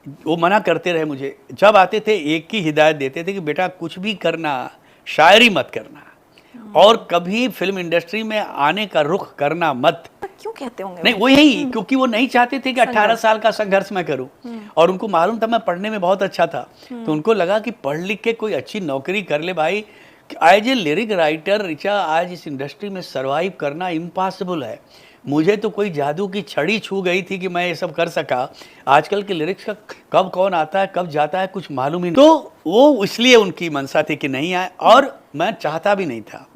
वो मना करते रहे मुझे। जब आते थे एक ही हिदायत देते थे कि बेटा कुछ भी करना, शायरी मत करना और कभी फिल्म इंडस्ट्री में आने का रुख करना मत। क्यों कहते होंगे? नहीं, वो यही क्योंकि वो नहीं चाहते थे कि 18 साल का संघर्ष मैं करूं और उनको मालूम था मैं पढ़ने में बहुत अच्छा था। तो उनको लगा कि पढ़ लिख के कोई अच्छी नौकरी कर ले भाई। As a lyric writer Richa, आज इस इंडस्ट्री में सरवाइव करना इम्पॉसिबल है। मुझे तो कोई जादू की छड़ी छू गई थी कि मैं ये सब कर सका। आजकल के लिरिक्स का कब कौन आता है कब जाता है कुछ मालूम ही नहीं। तो वो इसलिए उनकी मंशा थी कि नहीं आए और मैं चाहता भी नहीं था।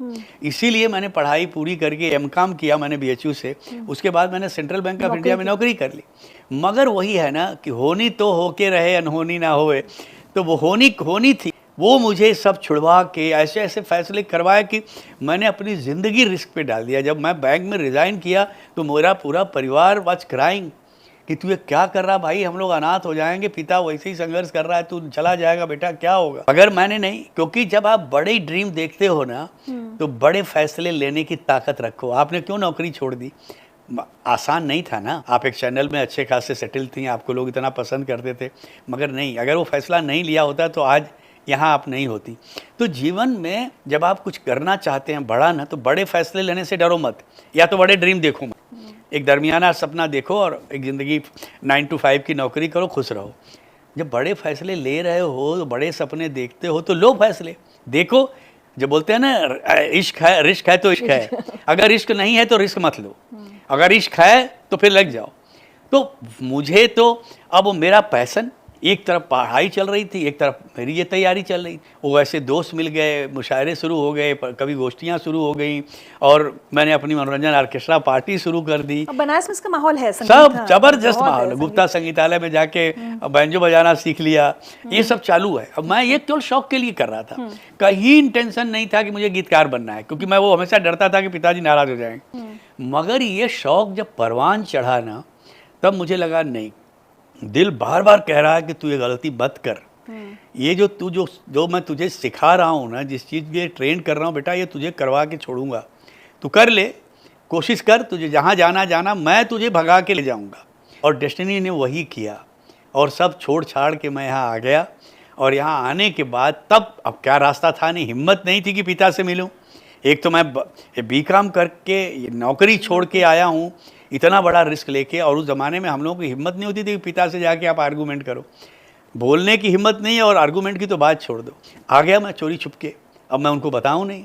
इसीलिए मैंने पढ़ाई पूरी करके एमकॉम किया मैंने बीएचयू से। उसके बाद मैंने सेंट्रल बैंक ऑफ इंडिया में नौकरी कर ली। मगर वही है ना कि होनी तो होके रहे अनहोनी ना होए। तो वो होनी थी, वो मुझे सब छुड़वा के ऐसे ऐसे फैसले करवाए कि मैंने अपनी ज़िंदगी रिस्क पे डाल दिया। जब मैं बैंक में रिज़ाइन किया तो मेरा पूरा परिवार वाज क्राइंग कि तू ये क्या कर रहा भाई, हम लोग अनाथ हो जाएंगे, पिता वैसे ही संघर्ष कर रहा है, तू चला जाएगा बेटा, क्या होगा। अगर मैंने नहीं, क्योंकि जब आप बड़े ड्रीम देखते हो ना तो बड़े फैसले लेने की ताकत रखो। आपने क्यों नौकरी छोड़ दी? आसान नहीं था ना। आप एक चैनल में अच्छे खासे सेटल थी, आपको लोग इतना पसंद करते थे, मगर नहीं, अगर वो फैसला नहीं लिया होता तो आज यहाँ आप नहीं होती। तो जीवन में जब आप कुछ करना चाहते हैं बड़ा ना, तो बड़े फैसले लेने से डरो मत, या तो बड़े ड्रीम देखो मत। एक दरमियाना सपना देखो और एक ज़िंदगी 9 to 5 की नौकरी करो, खुश रहो। जब बड़े फैसले ले रहे हो, तो बड़े सपने देखते हो, तो लो फैसले। देखो, जब बोलते हैं ना इश्क है, रिस्क है तो इश्क है। अगर इश्क नहीं है तो रिस्क मत लो, अगर इश्क है तो फिर लग जाओ। तो मुझे तो अब मेरा पैसन, एक तरफ पढ़ाई चल रही थी, एक तरफ मेरी ये तैयारी चल रही। वो ऐसे दोस्त मिल गए, मुशायरे शुरू हो गए, कभी गोष्ठियाँ शुरू हो गई और मैंने अपनी मनोरंजन ऑर्केस्ट्रा पार्टी शुरू कर दी। बनारस में इसका माहौल है, सब जबरदस्त माहौल। गुप्ता संगीतालय में जाके बैंजो बजाना सीख लिया, ये सब चालू है। अब मैं ये केवल शौक के लिए कर रहा था, कहीं इंटेंशन नहीं था कि मुझे गीतकार बनना है, क्योंकि मैं वो हमेशा डरता था कि पिताजी नाराज हो जाएंगे। मगर ये शौक जब परवान चढ़ा ना, तब मुझे लगा नहीं, दिल बार बार कह रहा है कि तू ये गलती मत कर। ये जो मैं तुझे सिखा रहा हूँ ना, जिस चीज़ के ट्रेन कर रहा हूँ बेटा, ये तुझे करवा के छोड़ूंगा, तू कर ले, कोशिश कर, तुझे जहाँ जाना मैं तुझे भगा के ले जाऊँगा। और डेस्टिनी ने वही किया और सब छोड़ छाड़ के मैं यहाँ आ गया। और यहाँ आने के बाद तब अब क्या रास्ता था नहीं, हिम्मत नहीं थी कि पिता से मिलूँ। एक तो मैं बीकॉम करके नौकरी छोड़ के आया हूँ, इतना बड़ा रिस्क लेके, और उस ज़माने में हम लोगों की हिम्मत नहीं होती थी कि पिता से जाके आप आर्गूमेंट करो। बोलने की हिम्मत नहीं है और आर्गूमेंट की तो बात छोड़ दो। आ गया मैं चोरी छुप के। अब मैं उनको बताऊँ नहीं,